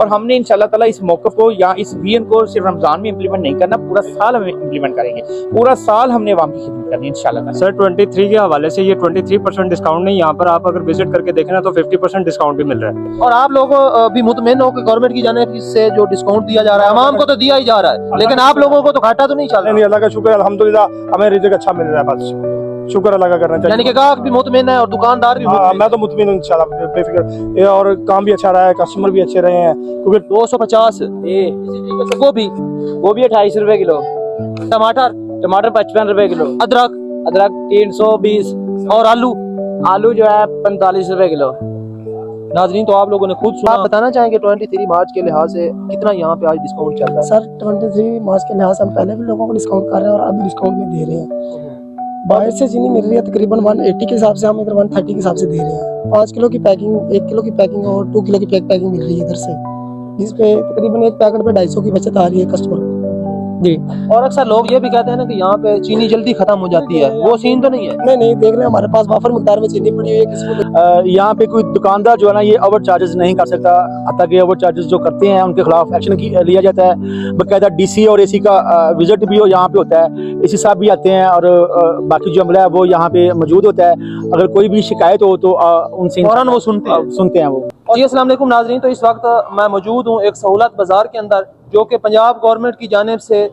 और हमने इंशाल्लाह ताला इस मौके को या इस विजन को सिर्फ रमजान में इम्प्लीमेंट नहीं करना, पूरा साल हम इम्प्लीमेंट करेंगे। पूरा साल हमने अवाम की खिदमत करनी है इंशाल्लाह ताला। सर 23 के हवाले से ये 23% डिस्काउंट नहीं, यहाँ पर आप अगर विजिट करके देखें ना तो 50% डिस्काउंट भी मिल रहा है। और आप लोग भी मुतमईन हो कि गवर्नमेंट की जानिब से जो डिस्काउंट दिया जा रहा है आवाम को तो दिया ही जा रहा है, लेकिन आप लोगों को तो घाटा तो नहीं चल रहा? नहीं, अल्लाह का शुक्र, अल्हम्दुलिल्लाह हमें रिज़्क अच्छा मिल रहा है, बस शुक्र अल्लाह का करना चाहिए। यानी कि ग्राहक भी मुतमईन है और दुकानदार भी मुतमईन है। मैं तो मुतमईन हूं इंशाल्लाह, बेफिक्र। ये और काम भी अच्छा रहा है, कस्टमर भी अच्छे रहे हैं, क्योंकि 250 गोभी 28 रुपए किलो, टमाटर 55 रुपए किलो, अदरक 320, और आलू जो है 45 रुपए किलो। नाजरीन, तो आप लोगों ने खुद सुना। आप बताना चाहेंगे 23 मार्च के लिहाज से कितना यहाँ पे आज डिस्काउंट चल रहा है? सर 23 मार्च के लिहाज से हम पहले भी लोगों को डिस्काउंट कर रहे हैं और अभी डिस्काउंट में दे रहे हैं। बाहर से चीनी मिल रही है तकरीबन 180 के हिसाब से, हम इधर 130 के हिसाब से दे रहे हैं। 5 किलो की पैकिंग, 1 किलो की पैकिंग और 2 किलो की पैकिंग मिल रही है इधर से, जिस पे तकरीबन एक पैकेट पे 250 की बचत आ रही है कस्टमर को जी। और अक्सर लोग ये भी कहते हैं ना कि यहाँ पे चीनी जल्दी खत्म हो जाती है, वो सीन तो नहीं है? नहीं, देख रहे हैं हमारे पास वाफर मिकदार में चीनी पड़ी हुई है। किसी यहाँ पे कोई दुकानदार जो है ना ये ओवर चार्जेस नहीं कर सकता, हत्ता कि ओवर चार्जेस जो करते हैं उनके खिलाफ एक्शन लिया जाता है। बाकायदा डीसी और एसी का विजिट भी यहाँ पे होता है, एसी साहब भी आते हैं और बाकी जो अमला है वो यहाँ पे मौजूद होता है। अगर कोई भी शिकायत हो तो उनसे फौरन वो सुनते हैं वो। और ये अस्सलाम वालेकुम नाज़रीन, तो इस वक्त मैं मौजूद हूँ एक सहूलत बाजार के अंदर, जो कि पंजाब गवर्नमेंट की जानिब से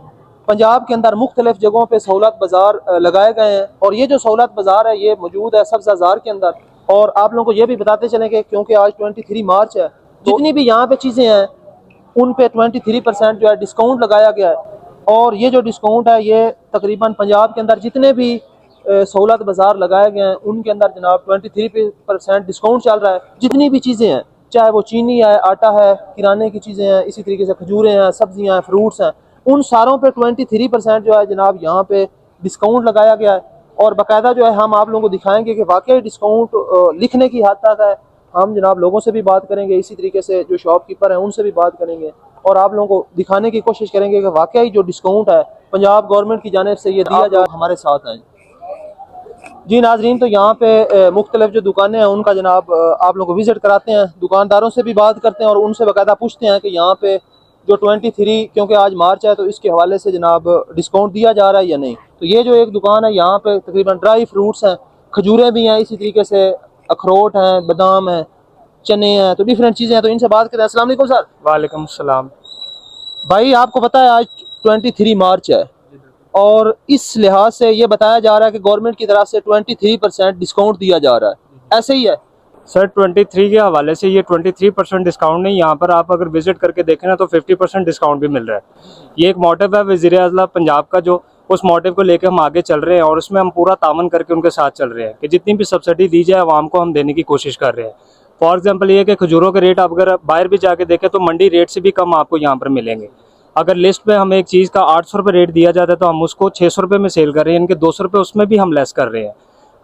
पंजाब के अंदर मुख्तलिफ जगहों पे सहूलत बाजार लगाए गए हैं। और ये जो सहूलत बाजार है ये मौजूद है सब्ज़ बाजार के अंदर। और आप लोगों को ये भी बताते चलें कि क्योंकि आज 23 मार्च है, जितनी भी यहाँ पे चीज़ें हैं उन पे 23% जो है डिस्काउंट लगाया गया है। और ये जो डिस्काउंट है ये तकरीबन पंजाब के अंदर जितने भी सहूलत बाजार लगाए गए हैं उनके अंदर जनाब 23% डिस्काउंट चल रहा है। जितनी भी चीज़ें हैं, चाहे वो चीनी है, आटा है, किराने की चीज़ें हैं, इसी तरीके से खजूरें हैं, सब्जियाँ हैं, फ्रूट्स हैं, उन सारों पे 23% जो है जनाब यहाँ पे डिस्काउंट लगाया गया है। और बाकायदा जो है हम आप लोगों को दिखाएंगे कि वाकई डिस्काउंट लिखने की हद तक है। हम जनाब लोगों से भी बात करेंगे, इसी तरीके से जो शॉपकीपर हैं उनसे भी बात करेंगे और आप लोगों को दिखाने की कोशिश करेंगे कि वाकई जो डिस्काउंट है पंजाब गवर्नमेंट की जानिब से ये दिया जा। हमारे साथ हैं जी नाजरीन, तो यहाँ पे मुख्तलिफ जो दुकानें हैं उनका जनाब आप लोग को विजिट कराते हैं, दुकानदारों से भी बात करते हैं और उनसे बाकायदा पूछते हैं कि यहाँ पे जो 23 क्योंकि आज मार्च है तो इसके हवाले से जनाब डिस्काउंट दिया जा रहा है या नहीं। तो ये जो एक दुकान है यहाँ पे तकरीबन ड्राई फ्रूट्स हैं, खजूरें भी हैं, इसी तरीके से अखरोट हैं, बादाम हैं, चने हैं, तो डिफरेंट चीज़ें हैं। तो इनसे बात करें। अस्सलाम वालेकुम सर। वालेकुम सलाम। भाई, आपको पता है आज 23 मार्च है और इस लिहाज से ये बताया जा रहा है कि गवर्नमेंट की तरफ से 23% डिस्काउंट दिया जा रहा है, ऐसे ही है? सर 23 के हवाले से ये 23% डिस्काउंट नहीं, यहाँ पर आप अगर विजिट करके देखें ना तो 50% डिस्काउंट भी मिल रहा है। ये एक मोटिव है वज़ीर-ए-आज़म पंजाब का, जो उस मोटिव को लेकर हम आगे चल रहे हैं और उसमें हम पूरा तामन करके उनके साथ चल रहे हैं कि जितनी भी सब्सिडी दी जाए आवाम को हम देने की कोशिश कर रहे हैं। फॉर एग्जाम्पल ये कि खजूरों के रेट आप अगर बाहर भी जाके देखें तो मंडी रेट से भी कम आपको यहाँ पर मिलेंगे। अगर लिस्ट पे हमें एक चीज़ का 800 रुपये रेट दिया जाता है तो हम उसको 600 रुपये में सेल कर रहे हैं, इनके 200 रुपये उसमें भी हम लेस कर रहे हैं।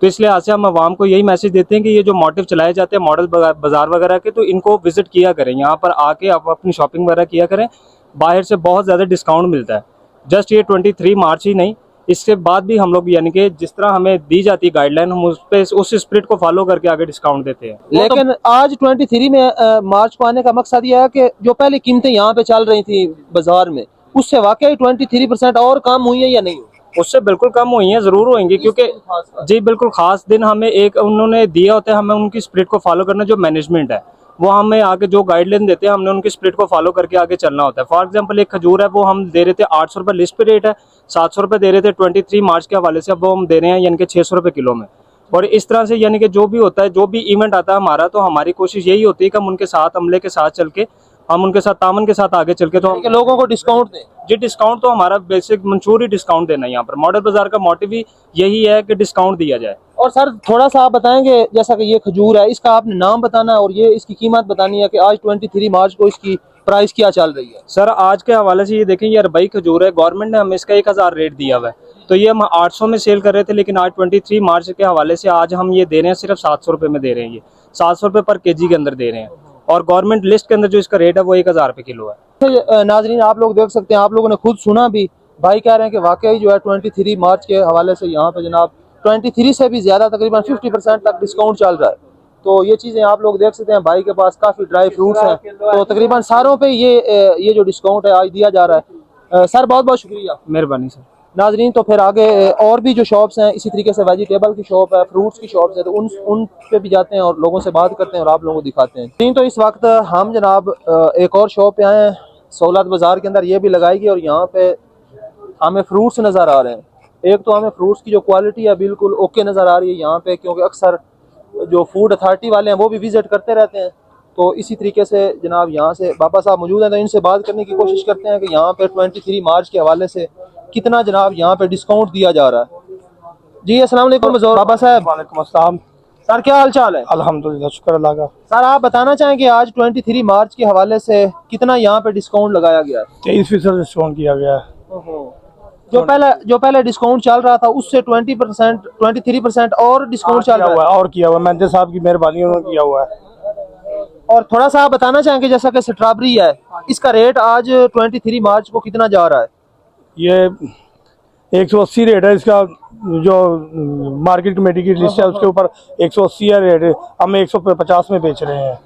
तो इसलिए आज से हम आवाम को यही मैसेज देते हैं कि ये जो मोटिव चलाए जाते हैं मॉडल बाज़ार वगैरह के, तो इनको विजिट किया करें, यहाँ पर आके आप अपनी शॉपिंग वगैरह किया करें। बाहर से बहुत ज़्यादा डिस्काउंट मिलता है। जस्ट ये 23 मार्च ही नहीं, इसके बाद भी हम लोग यानी कि जिस तरह हमें दी जाती है गाइडलाइन, हम उस स्पिरिट को फॉलो करके आगे डिस्काउंट देते हैं। लेकिन आज 23 में मार्च को आने का मकसद ये है कि जो पहले कीमतें यहाँ पे चल रही थी बाजार में उससे वाकई 23% और कम हुई है या नहीं? उससे बिल्कुल कम हुई हैं, ज़रूर होंगी, क्योंकि जी बिल्कुल ख़ास दिन हमें एक उन्होंने दिया होता है, हमें उनकी स्पिरिट को फॉलो करना। जो मैनेजमेंट है वो हमें आगे जो गाइडलाइन देते हैं हमने उनकी स्पिरिट को फॉलो करके आगे चलना होता है। फॉर एग्जांपल एक खजूर है वो हम दे रहे थे 800 रुपये लिस्ट पे रेट है, 700 रुपये दे रहे थे 23 मार्च के हवाले से, अब वो हम दे रहे हैं यानी कि 600 रुपये किलो में। और इस तरह से यानी कि जो भी होता है, जो भी इवेंट आता है हमारा, तो हमारी कोशिश यही होती है कि हम उनके साथ अमले के साथ चल के, हम उनके साथ तामन के साथ आगे चल के तो हम लोगों को डिस्काउंट दें। जी डिस्काउंट तो हमारा बेसिक मंशूर ही डिस्काउंट देना है। यहाँ पर मॉडल बाजार का मोटिव ही यही है कि डिस्काउंट दिया जाए। और सर थोड़ा सा आप बताएंगे, जैसा कि ये खजूर है इसका आपने नाम बताना है और ये इसकी कीमत बतानी है कि आज 23 मार्च को इसकी प्राइस क्या चल रही है? सर आज के हवाले से ये देखें, ये अरबई खजूर है, गवर्नमेंट ने हमें इसका 1000 रेट दिया हुआ है, तो ये हम 800 में सेल कर रहे थे, लेकिन आज 23 मार्च के हवाले से आज हम ये दे रहे हैं सिर्फ 700 रुपये में दे रहे हैं। ये 700 रुपये पर केजी के अंदर दे रहे हैं और गवर्नमेंट लिस्ट के अंदर जो इसका रेट है वो 1000 रुपये किलो है। नाजरीन, आप लोग देख सकते हैं, आप लोगों ने खुद सुना भी, भाई कह रहे हैं कि वाकई जो है 23 मार्च के हवाले से यहाँ पे जनाब 23 से भी ज़्यादा तकरीबन 50% तक डिस्काउंट चल रहा है। तो ये चीज़ें आप लोग देख सकते हैं, भाई के पास काफ़ी ड्राई फ्रूट्स हैं, तो तकरीबन सारों पे ये जो डिस्काउंट है आज दिया जा रहा है। सर बहुत बहुत शुक्रिया, मेहरबानी सर। नाजरीन। तो फिर आगे और भी जो शॉप्स हैं, इसी तरीके से वेजिटेबल की शॉप है, फ्रूट्स की शॉप्स है, तो उन पे भी जाते हैं और लोगों से बात करते हैं और आप लोगों को दिखाते हैं। तो इस वक्त हम जनाब एक और शॉप पे आए हैं सहूलत बाज़ार के अंदर, ये भी लगाएगी और यहाँ पे हमें फ्रूट्स नज़र आ रहे हैं। एक तो हमें फ्रूट्स की जो क्वालिटी है बिल्कुल ओके नज़र आ रही है यहाँ पे, क्योंकि अक्सर जो फूड अथॉरिटी वाले हैं वो भी विज़िट करते रहते हैं। तो इसी तरीके से जनाब यहाँ से बाबा साहब मौजूद हैं, तो इनसे बात करने की कोशिश करते हैं कि यहाँ पे 23 मार्च के हवाले से कितना जनाब यहाँ पे डिस्काउंट दिया जा रहा है। जी अस्सलाम वालेकुम बाबा साहब। वालेकुम अस्सलाम। सर क्या हाल चाल है? अल्हम्दुलिल्लाह, शुक्र अल्लाह का। सर आप बताना चाहें कि आज 23 मार्च के हवाले से कितना यहाँ पे डिस्काउंट लगाया गया है? 23% डिस्काउंट किया गया है। जो पहले डिस्काउंट चल रहा था उससे 20% 23% और डिस्काउंट चल रहा है। और किया हुआ है, मैनेजर साहब की मेहरबानी उन्होंने किया हुआ है। और थोड़ा सा आप बताना चाहेंगे जैसा कि स्ट्रॉबेरी है, इसका रेट आज 23 मार्च को कितना जा रहा है? ये 180 रेट है इसका, जो मार्केट कमेटी की लिस्ट है उसके ऊपर 180 है रेट, हम 150 में बेच रहे हैं।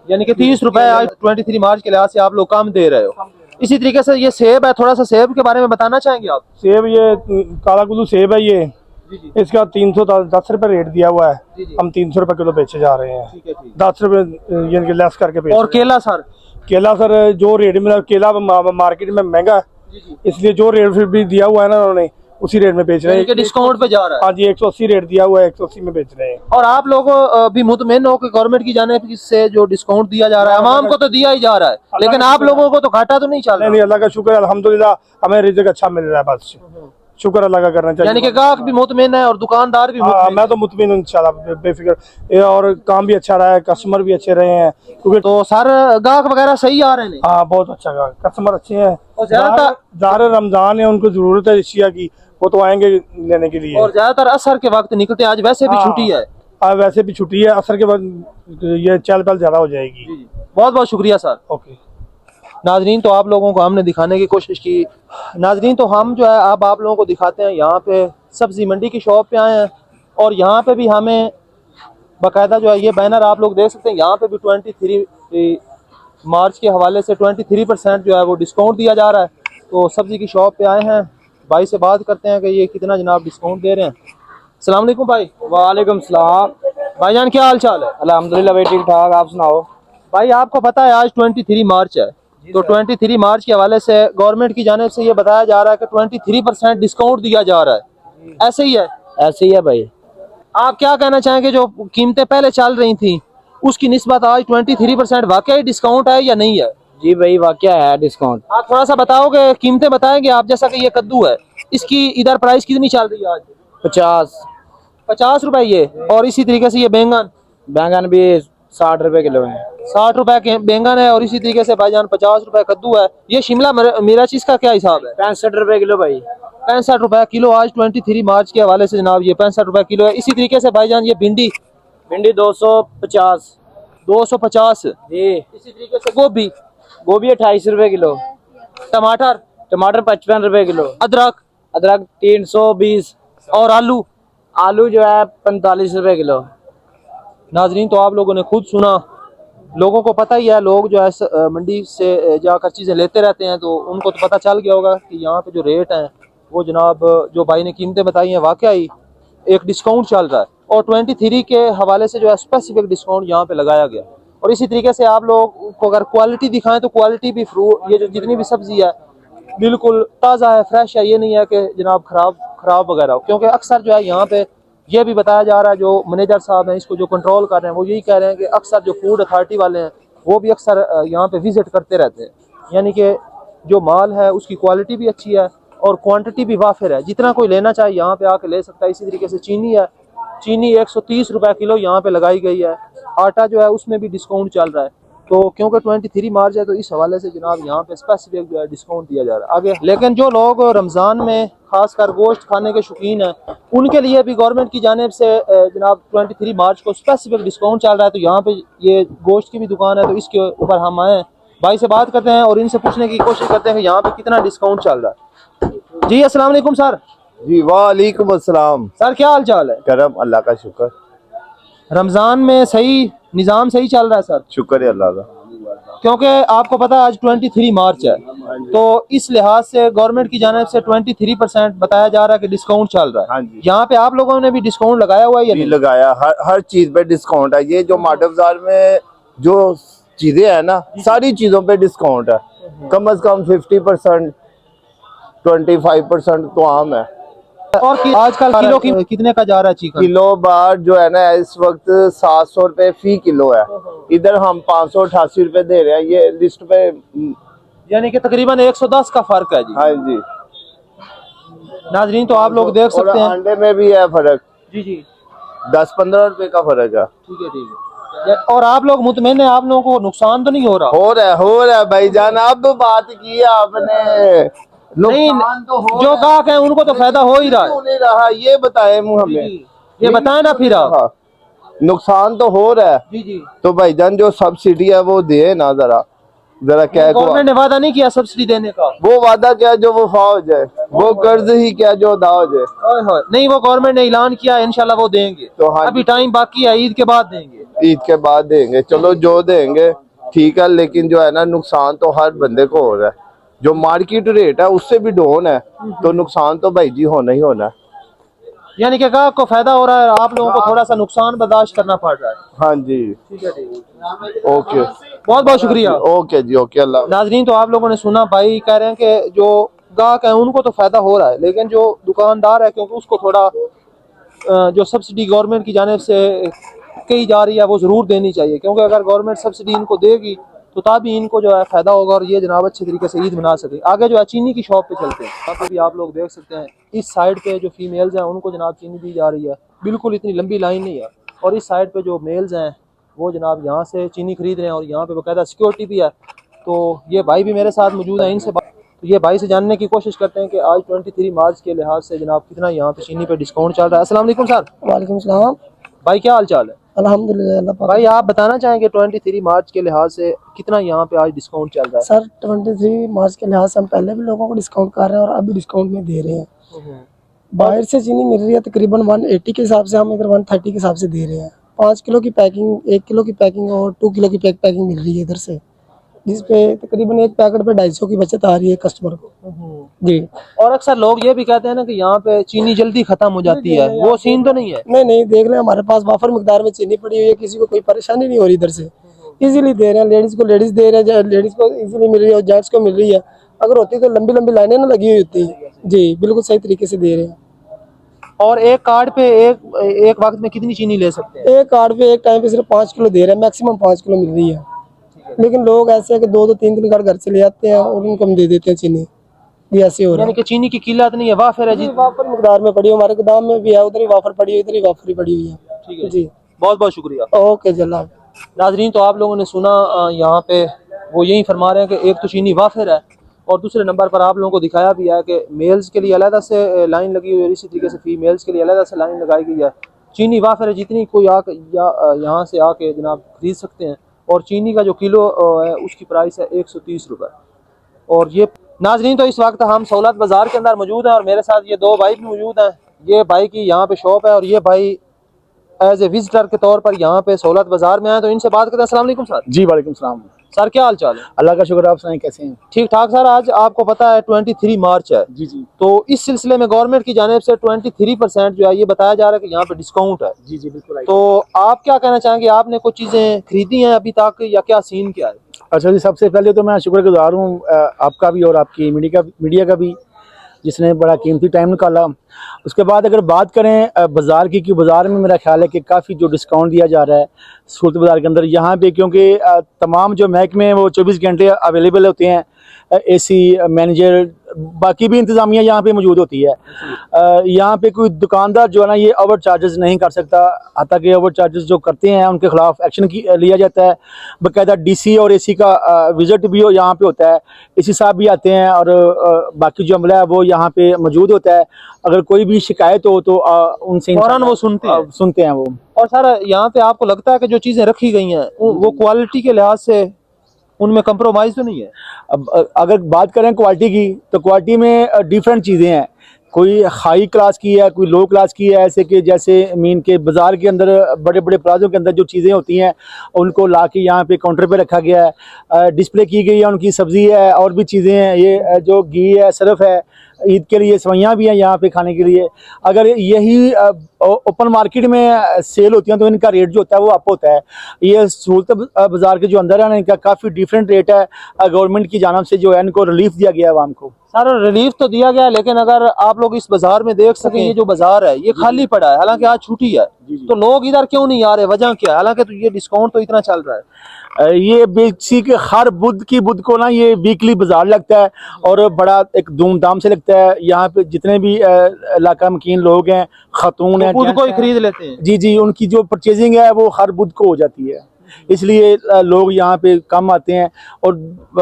यानी कि 30 रुपए आज 23 मार्च के लिहाज से आप लोग कम दे रहे हो। इसी तरीके से ये सेब है, थोड़ा सा सेब के बारे में बताना चाहेंगे आप? सेब ये काला कुल्लू सेब है, ये इसका 310 रुपए रेट दिया हुआ है, हम 300 रुपए किलो बेचे जा रहे हैं, 10 रुपए यानी कि लेस करके बेच। और केला सर? केला सर जो रेट में, केला मार्केट में महंगा है, इसलिए जो रेट फिर भी दिया हुआ है ना उन्होंने, उसी रेट में बेच रहे हैं। डिस्काउंट पे जा रहा है? हाँ जी, 180 रेट दिया हुआ है, 180 में बेच रहे हैं। और आप लोग भी मुतमईन हो कि गवर्नमेंट की जानिब से जो डिस्काउंट दिया जा रहा है, आवाम को तो दिया ही जा रहा है, लेकिन आप लोगों को तो घाटा तो नहीं चल रहा? नहीं, अल्लाह का शुक्र, अल्हम्दुलिल्लाह हमें रिज़्क अच्छा मिल रहा है, बस शुक्र अल्लाह का करना चाहिए। यानी कि ग्राहक भी मुतमईन है और दुकानदार भी मुतमईन? मैं तो मुतमईन हूं इंशाल्लाह, बेफिक्र, और काम भी अच्छा रहा है, कस्टमर भी अच्छे रहे हैं, क्योंकि तो सर ग्राहक वगैरह सही आ रहे हैं? हाँ बहुत अच्छा, कस्टमर अच्छे हैं। और ज्यादातर रमजान है, उनको जरूरत है इशिया की, वो तो आएंगे लेने के लिए। और ज्यादातर असर के वक्त निकलते हैं, आज वैसे भी छुट्टी है। वैसे भी छुट्टी है, असर के बाद ये चहल पहल ज्यादा हो जाएगी। बहुत बहुत शुक्रिया सर। ओके नाजरीन, तो आप लोगों को हमने दिखाने की कोशिश की। नाजरीन, तो हम जो है अब आप लोगों को दिखाते हैं, यहाँ पे सब्जी मंडी की शॉप पे आए हैं और यहाँ पे भी हमें बाकायदा जो है ये बैनर आप लोग देख सकते हैं, यहाँ पे भी 23 मार्च के हवाले से 23% जो है वो डिस्काउंट दिया जा रहा है। तो सब्जी की शॉप पे आए हैं, भाई से बात करते हैं कि ये कितना जनाब डिस्काउंट दे रहे हैं। अस्सलाम वालेकुम भाई। वालेकुम सलाम। भाईजान क्या हाल चाल है? अल्हम्दुलिल्लाह भाई, ठीक ठाक, आप सुनाओ? भाई आपको पता है आज 23 मार्च है, तो 23 मार्च के हवाले से गवर्नमेंट की जानिब से ये बताया जा रहा है कि 23% डिस्काउंट दिया जा रहा है, ऐसे ही है? ऐसे ही है भाई। आप क्या कहना चाहेंगे, जो कीमतें पहले चल रही थी उसकी निस्बत आज 23% वाकई डिस्काउंट है या नहीं है? जी भाई वाकया है डिस्काउंट। आप थोड़ा सा बताओगे, कीमतें बताएंगे आप? जैसा कि ये कद्दू है, इसकी इधर प्राइस कितनी चल रही है आज? 50 रुपए ये। और इसी तरीके से ये बैंगन भी 60 रुपए किलो है। 60 रुपए के बैंगन है, और इसी तरीके से भाईजान 50 रुपए कद्दू है। ये शिमला मिर्च, इसका क्या हिसाब है? 65 रुपए किलो भाई। 65 रुपए किलो आज 23 मार्च के हवाले से जनाब, ये 65 रुपए किलो है। इसी तरीके से भाईजान ये भिंडी 250 250 जी। इसी तरीके से गोभी 28 रुपए किलो। टमाटर 55 रुपए किलो। अदरक 320। और आलू जो है 45 रुपए किलो। नाजरीन, तो आप लोगों ने खुद सुना, लोगों को पता ही है, लोग जो है मंडी से जाकर चीज़ें लेते रहते हैं, तो उनको तो पता चल गया होगा कि यहाँ पे जो रेट हैं वो जनाब जो भाई ने कीमतें बताई हैं वाकई ही एक डिस्काउंट चल रहा है। और 23 के हवाले से जो है स्पेसिफिक डिस्काउंट यहाँ पे लगाया गया। और इसी तरीके से आप लोग को अगर क्वालिटी दिखाएं तो क्वालिटी भी फ्रूट, ये जो जितनी भी सब्जी है बिल्कुल ताज़ा है, फ्रेश है, ये नहीं है कि जनाब खराब वगैरह हो। क्योंकि अक्सर जो है यहाँ पे ये भी बताया जा रहा है, जो मैनेजर साहब हैं इसको जो कंट्रोल कर रहे हैं वो यही कह रहे हैं कि अक्सर जो फूड अथॉरिटी वाले हैं वो भी अक्सर यहाँ पे विजिट करते रहते हैं, यानी कि जो माल है उसकी क्वालिटी भी अच्छी है और क्वांटिटी भी वाफिर है, जितना कोई लेना चाहे यहाँ पे आके ले सकता है। इसी तरीके से चीनी है, चीनी 130 रुपए किलो यहाँ पे लगाई गई है। आटा जो है उसमें भी डिस्काउंट चल रहा है। तो क्योंकि 23 मार्च है तो इस हवाले से जनाब यहाँ पे स्पेसिफिक जो है डिस्काउंट दिया जा रहा है आगे। लेकिन जो लोग रमज़ान में खासकर गोश्त खाने के शौकीन हैं उनके लिए भी गवर्नमेंट की जानिब से जनाब 23 मार्च को स्पेसिफिक डिस्काउंट चल रहा है। तो यहाँ पे ये गोश्त की भी दुकान है, तो इसके ऊपर हम आए हैं, भाई से बात करते हैं और इनसे पूछने की कोशिश करते हैं कि यहाँ पे कितना डिस्काउंट चल रहा है। जी अस्सलाम वालेकुम सर। जी वालेकुम अस्सलाम। सर क्या हाल चाल है? करम अल्लाह का शुक्र। रमजान में सही निज़ाम सही चल रहा है सर? शुक्र है अल्लाह का। क्योंकि आपको पता है आज 23 मार्च है, तो इस लिहाज से गवर्नमेंट की जानिब से 23% बताया जा रहा है कि डिस्काउंट चल रहा है। हाँ जी, यहाँ पे आप लोगों ने भी डिस्काउंट लगाया हुआ है या भी नहीं? लगाया, हर चीज पे डिस्काउंट है। ये जो माडा बाजार में जो चीजें है ना, सारी चीजों पे डिस्काउंट है। कम से कम 50%, 25% तो आम है। और आजकल किलो की कितने का जा रहा है चिकन? किलो बार जो है ना इस वक्त 700 रुपए फी किलो है। इधर हम 588 रुपए दे रहे हैं, ये लिस्ट पे। यानी कि तकरीबन 110 का फर्क है जी। हाँ जी, नाजरीन तो आप लोग देख और सकते हैं। अंडे में भी है फर्क, जी जी, 10-15 रुपए का फर्क है। ठीक है ठीक है। और आप लोग मुतमईन हैं, आप लोगों को नुकसान तो नहीं हो रहा? हो रहा है भाईजान। अब बात की है आपने, नहीं, नुकसान तो हो जो रहा है। गाहक है उनको तो फायदा हो ही रहा है। क्यों नहीं रहा ये बताए हमें, ये बताए ना फिर आप। हाँ, नुकसान तो हो रहा है। जी जी, तो भाईजान जो सब्सिडी है वो दे ना, जरा क्या गवर्नमेंट ने वादा नहीं किया सब्सिडी देने का? वो वादा क्या जो वफा हो जाए, वो कर्ज ही क्या जो अदा हो जाए। ओए होए, नहीं वो गवर्नमेंट ने ऐलान किया इंशाल्लाह वो देंगे। तो हाँ, अभी टाइम बाकी है, ईद के बाद देंगे। ईद के बाद देंगे, चलो जो देंगे ठीक है। लेकिन जो है ना नुकसान तो हर बंदे को हो रहा है। जो मार्केट रेट है उससे भी डाउन है, तो नुकसान तो भाई जी होना ही होना है। यानी कि गाहक को फायदा हो रहा है, आप लोगों को थोड़ा सा नुकसान बर्दाश्त करना पड़ रहा है। हाँ जी, ठीक है ठीक है, ओके, बहुत बहुत शुक्रिया। ओके जी, ओके, अल्लाह। नाजरीन तो आप लोगों ने सुना, भाई कह रहे हैं कि जो गाहक है उनको तो फायदा हो रहा है, लेकिन जो दुकानदार है क्योंकि उसको थोड़ा जो सब्सिडी गवर्नमेंट की जानिब से कही जा रही है वो ज़रूर देनी चाहिए, क्योंकि अगर गवर्नमेंट सब्सिडी इनको देगी तो तभी इनको जो है फ़ायदा होगा और ये जनाब अच्छे तरीके से ईद मना सके। आगे जो है चीनी की शॉप पे चलते हैं, यहाँ पे भी आप लोग देख सकते हैं इस साइड पे जो फीमेल्स हैं उनको जनाब चीनी दी जा रही है। बिल्कुल इतनी लंबी लाइन नहीं है, और इस साइड पे जो मेल्स हैं वो जनाब यहाँ से चीनी खरीद रहे हैं, और यहाँ पे बाकायदा सिक्योरिटी भी है। तो ये भाई भी मेरे साथ मौजूद हैं, इनसे तो ये भाई से जानने की कोशिश करते हैं कि आज 23 मार्च के लिहाज से जनाब कितना यहाँ पे चीनी पे डिस्काउंट चल रहा है। अस्सलाम वालेकुम सर। वालेकुम सलाम। भाई क्या हाल चाल है? अल्हम्दुलिल्लाह अल्लाह पाक। भाई आप बताना चाहेंगे 23 मार्च के लिहाज से कितना यहाँ पे आज डिस्काउंट चल रहा है? सर 23 मार्च के लिहाज से हम पहले भी लोगों को डिस्काउंट कर रहे हैं और अभी डिस्काउंट में दे रहे हैं। बाहर से चीनी मिल रही है तकरीबन 180 के हिसाब से, हम इधर 130 के हिसाब से दे रहे हैं। 5 किलो की पैकिंग, 1 किलो की पैकिंग और 2 किलो की पैकिंग मिल रही है इधर से, जिसपे तकरीबन एक पैकेट पे 250 की बचत आ रही है कस्टमर को जी। और अक्सर लोग ये भी कहते हैं ना कि यहाँ पे चीनी जल्दी खत्म हो जाती है, वो सीन तो नहीं है? नहीं नहीं, देख रहे हैं हमारे पास वाफर मिकदार में चीनी पड़ी हुई है, किसी को कोई परेशानी नहीं हो रही। इधर से इजीली दे रहे हैं, लेडीज को लेडीज दे रहे हैं, लेडीज को इजीली मिल रही है और जेंट्स को मिल रही है। अगर होती तो लंबी लंबी लाइनें ना लगी हुई होती जी। बिल्कुल सही तरीके से दे रहे हैं। और एक कार्ड पे एक वक्त में कितनी चीनी ले सकते हैं? एक कार्ड पे एक टाइम पे सिर्फ 5 किलो दे रहे हैं, मैक्सिमम 5 किलो मिल रही है। लेकिन लोग ऐसे है कि 2-3 कार्ड घर से ले आते हैं और उनको हम दे देते हैं चीनी, ये ऐसे हो रहा यानी है। कि चीनी की किल्लत नहीं है, वाफर है जी। वाफर मिकदार में पड़ी हुई, हमारे गोदाम में भी है, उधर ही वाफर पड़ी हुई, इधर ही वाफर ही पड़ी हुई है। ठीक है जी, बहुत बहुत शुक्रिया। ओके जल्ला। नाजरीन तो आप लोगों ने सुना, यहाँ पे वो यही फरमा रहे हैं कि एक तो चीनी वाफिर है और दूसरे नंबर पर आप लोगों को दिखाया भी है कि मेल्स के लिए अलग से लाइन लगी हुई है, इसी तरीके से फीमेल्स के लिए अलग से लाइन लगाई गई है। चीनी वाफिर है, जितनी कोई यहाँ से आके जनाब खरीद सकते हैं। और चीनी का जो किलो है उसकी प्राइस है 130 रुपये। और ये नाजरीन तो इस वक्त हम सहूलत बाज़ार के अंदर मौजूद हैं और मेरे साथ ये दो भाई भी मौजूद हैं। ये भाई की यहाँ पे शॉप है और ये भाई एज ए विजिटर के तौर पर यहाँ पे सहूलत बाजार में आए, तो इनसे बात करते हैं। अस्सलाम वालेकुम सर। जी वालेकुम सलाम। सर क्या हाल चाल है? अल्लाह का शुक्र, आप सुनाएं कैसे हैं? ठीक ठाक सर। आज आपको पता है 23 मार्च है जी जी तो इस सिलसिले में गवर्नमेंट की जानिब से 23% जो है ये बताया जा रहा है कि यहाँ पे डिस्काउंट है। जी जी बिल्कुल। तो आप क्या कहना चाहेंगे, आपने कुछ चीजें खरीदी हैं अभी तक या क्या सीन क्या है? अच्छा जी, सबसे पहले तो मैं शुक्रगुजार हूँ आपका भी और आपकी मीडिया का भी, जिसने बड़ा कीमती टाइम निकाला। उसके बाद अगर बात करें बाज़ार की, कि बाज़ार में मेरा ख्याल है कि काफ़ी जो डिस्काउंट दिया जा रहा है सहूलत बाज़ार के अंदर यहाँ पे, क्योंकि तमाम जो महकमे हैं वो 24 घंटे अवेलेबल होते हैं। एसी मैनेजर बाकी भी इंतज़ामिया यहाँ पे मौजूद होती है। यहाँ पे कोई दुकानदार जो है ना ये ओवर चार्जेस नहीं कर सकता, हत्ता कि ओवर चार्जेस जो करते हैं उनके खिलाफ एक्शन लिया जाता है। बाकायदा डीसी और एसी का विजिट भी यहाँ पे होता है, एसी साहब भी आते हैं और बाकी जो अमला है वो यहाँ पे मौजूद होता है। अगर कोई भी शिकायत हो तो उनसे फौरन वो सुनते हैं वो। और सर यहाँ पे आपको लगता है कि जो चीजें रखी गई हैं वो क्वालिटी के लिहाज से उनमें कंप्रोमाइज तो नहीं है? अब अगर बात करें क्वालिटी की, तो क्वालिटी में डिफरेंट चीज़ें हैं। कोई हाई क्लास की है, कोई लो क्लास की है, ऐसे कि जैसे मीन के बाज़ार के अंदर बड़े बड़े प्लाजों के अंदर जो चीज़ें होती हैं उनको ला के यहाँ पे काउंटर पे रखा गया है, डिस्प्ले की गई है, उनकी सब्ज़ी है और भी चीज़ें हैं, ये जो घी है, सरफ है, ईद के लिए सवैयाँ भी हैं यहाँ पे खाने के लिए। अगर यही ओपन मार्केट में सेल होती हैं तो इनका रेट जो होता है वो अप होता है। ये सहूलत बाज़ार के जो अंदर है ना, इनका काफ़ी डिफरेंट रेट है। गवर्नमेंट की जानिब से जो है इनको रिलीफ दिया गया है आवाम को। सर रिलीफ तो दिया गया, लेकिन अगर आप लोग इस बाजार में देख सकें, ये जो बाजार है ये खाली पड़ा है, हालांकि आज छुट्टी है, तो लोग इधर क्यों नहीं आ रहे, वजह क्या है? हालांकि तो ये डिस्काउंट तो इतना चल रहा है। ये बेसिक हर बुध को ना ये वीकली बाजार लगता है और बड़ा एक धूमधाम से लगता है। यहाँ पे जितने भी इलाका मकीन लोग हैं, खातून हैं, बुध को ही खरीद लेते हैं। जी जी, उनकी जो परचेजिंग है वो हर बुध को हो जाती है, इसलिए लोग यहाँ पे कम आते हैं। और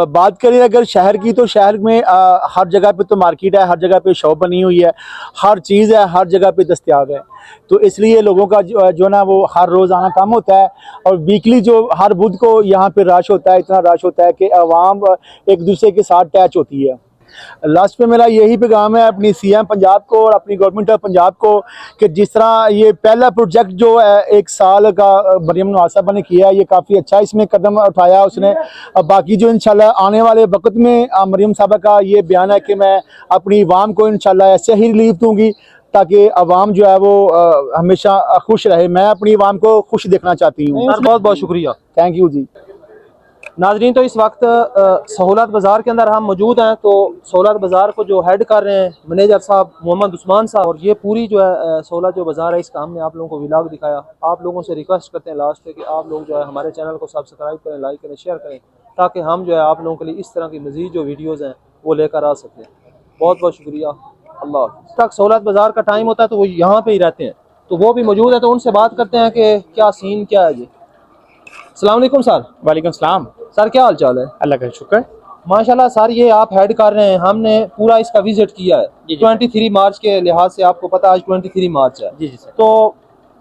बात करें अगर शहर की, तो शहर में हर जगह पे तो मार्केट है, हर जगह पे शॉप बनी हुई है, हर चीज़ है, हर जगह पे दस्तयाब है, तो इसलिए लोगों का जो ना वो हर रोज़ आना कम होता है। और वीकली जो हर बुध को यहाँ पे रश होता है, इतना रश होता है कि आवाम एक दूसरे के साथ अटैच होती है। लास्ट पे मेरा यही पैगाम है अपनी सीएम पंजाब को और अपनी गवर्नमेंट ऑफ पंजाब को कि जिस तरह ये पहला प्रोजेक्ट जो है 1 साल का मरियम नवाज साहबा ने किया है, ये काफ़ी अच्छा इसमें कदम उठाया उसने। बाकी जो इंशाल्लाह आने वाले वक्त में मरियम साहबा का ये बयान है कि मैं अपनी आवाम को इंशाल्लाह ऐसे ही रिलीफ दूंगी ताकि आवाम जो है वो हमेशा खुश रहे। मैं अपनी आवाम को खुश देखना चाहती हूँ। बहुत बहुत शुक्रिया, थैंक यू जी। नाजरीन, तो इस वक्त सहूलत बाज़ार के अंदर हम मौजूद हैं। तो सहूलत बाज़ार को जो हेड कर रहे हैं मैनेजर साहब मोहम्मद उस्मान साहब, और ये पूरी जो है सहूलत जो बाज़ार है इसका हमने आप लोगों को व्लॉग दिखाया। आप लोगों से रिक्वेस्ट करते हैं लास्ट पे कि आप लोग जो है हमारे चैनल को सब्सक्राइब करें, लाइक करें, शेयर करें, ताकि हम जो है आप लोगों के लिए इस तरह की मज़ीद जो वीडियोज़ हैं वो लेकर आ सकें। बहुत बहुत शुक्रिया। अल्लाह तक सहूलत बाज़ार का टाइम होता है तो वो यहाँ पर ही रहते हैं, तो वो भी मौजूद है, तो उनसे बात करते हैं कि क्या सीन क्या है जी। अस्सलाम वालेकुम सर। वालेकुम सलाम। सर क्या हाल चाल है? अल्लाह का शुक्र। माशाल्लाह सर, ये आप हेड कर रहे हैं, हमने पूरा इसका विजिट किया है। 23 मार्च के लिहाज से आपको पता है आज 23 मार्च है। जी जी सर। तो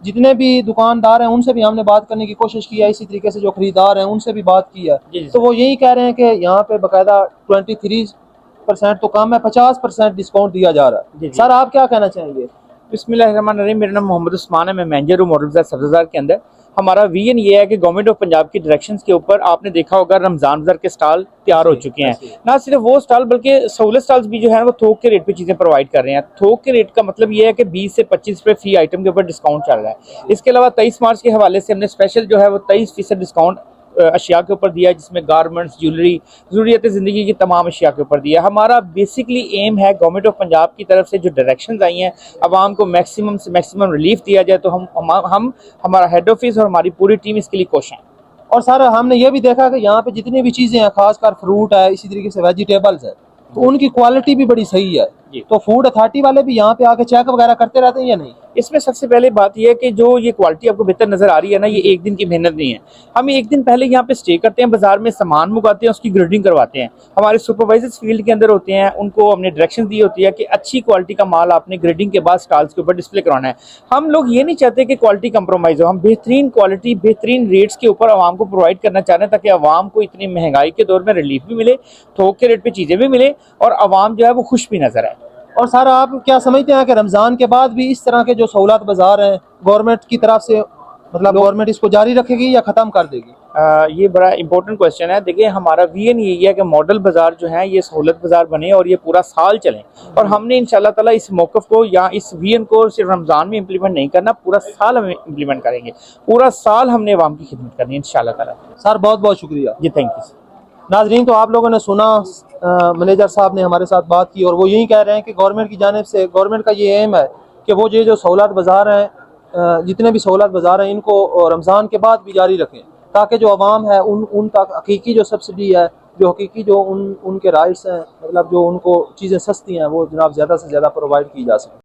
जितने भी दुकानदार हैं उनसे भी हमने बात करने की कोशिश की है, इसी तरीके से जो खरीदार हैं उनसे भी बात की है। तो वो यही कह रहे हैं कि यहाँ पे बाकायदा 23% तो कम है, 50% डिस्काउंट दिया जा रहा है। सर आप क्या कहना चाहेंगे? बिस्मिल्लाहिर्रहमानिर्रहीम। मेरा नाम मोहम्मद उस्मान है, मैं मैनेजर हूँ मॉडल बाज़ार सब्ज़ बाज़ार के अंदर। हमारा विजन ये है कि गवर्नमेंट ऑफ पंजाब की डायरेक्शंस के ऊपर आपने देखा होगा रमज़ान बाज़ार के स्टॉल तैयार हो चुके हैं। ना सिर्फ वो स्टॉल बल्कि सहूलत स्टॉल्स भी जो है वो थोक के रेट पे चीज़ें प्रोवाइड कर रहे हैं। थोक के रेट का मतलब ये है कि 20 से 25 रुपये फी आइटम के ऊपर डिस्काउंट चल रहा है। इसके अलावा 23 मार्च के हवाले से हमने स्पेशल जो है वो 23% डिस्काउंट अशिया के ऊपर दिया है, जिसमें गारमेंट्स, ज्वेलरी, ज़रूरियत ज़िंदगी की तमाम अशिया के ऊपर दिया है। हमारा बेसिकली एम है गवर्नमेंट ऑफ पंजाब की तरफ से जो डायरेक्शंस आई हैं आवाम को मैक्सिमम से मैक्सिमम रिलीफ दिया जाए, तो हम हमारा हेड ऑफिस और हमारी पूरी टीम इसके लिए कोशिश है। और सर हमने ये भी देखा कि यहाँ पे जितनी भी चीज़ें हैं, खासकर फ्रूट है, इसी तरीके से वेजिटेबल्स है, तो उनकी क्वालिटी भी बड़ी सही है। तो फूड अथॉरिटी वाले भी यहाँ पे आके चेक वगैरह करते रहते हैं या नहीं? इसमें सबसे पहले बात यह है कि जो ये क्वालिटी आपको बेहतर नजर आ रही है ना, ये एक दिन की मेहनत नहीं है। हम एक दिन पहले यहाँ पे स्टे करते हैं, बाजार में सामान मंगाते हैं, उसकी ग्रेडिंग करवाते हैं। हमारे सुपरवाइजर्स फील्ड के अंदर होते हैं, उनको हमने डायरेक्शन दी होती है कि अच्छी क्वालिटी का माल आपने ग्रेडिंग के बाद स्टॉल्स के ऊपर डिस्प्ले करवाना है। हम लोग ये नहीं चाहते कि क्वालिटी कंप्रोमाइज हो, हम बेहतरीन क्वालिटी बेहतरीन रेट्स के ऊपर आवाम को प्रोवाइड करना चाह रहे हैं, ताकि आवाम को इतनी महंगाई के दौर में रिलीफ भी मिले, थोक के रेट पर चीज़ें भी मिले और आवाम जो है वो खुश भी नजर आए। और सर आप क्या समझते हैं कि रमज़ान के बाद भी इस तरह के जो सहूलत बाज़ार हैं गवर्नमेंट की तरफ से, मतलब गवर्नमेंट इसको जारी रखेगी या ख़त्म कर देगी? ये बड़ा इंपॉर्टेंट क्वेश्चन है। देखिए हमारा विजन यही है कि मॉडल बाज़ार जो है ये सहूलत बाज़ार बने और ये पूरा साल चले, और हमने इंशाल्लाह ताला इस मौक़िफ़ को या इस विजन को सिर्फ रमज़ान में इम्प्लीमेंट नहीं करना, पूरा साल हम इम्प्लीमेंट करेंगे। पूरा साल हमने अवाम की खिदमत करनी है इंशाल्लाह ताला। सर बहुत बहुत शुक्रिया जी, थैंक यू। नाजरीन, तो आप लोगों ने सुना, मैनेजर साहब ने हमारे साथ बात की और वो यही कह रहे हैं कि गवर्नमेंट की जानिब से, गवर्नमेंट का ये एम है कि वो ये जो सहूलत बाज़ार हैं, जितने भी सहूलत बाज़ार हैं, इनको रमज़ान के बाद भी जारी रखें, ताकि जो आवाम है उन तक हकीकी जो सब्सिडी है, जो हकीकी जो उनके राइट्स हैं, मतलब जो उनको चीज़ें सस्ती हैं, वो जनाब ज़्यादा से ज़्यादा प्रोवाइड की जा सकें।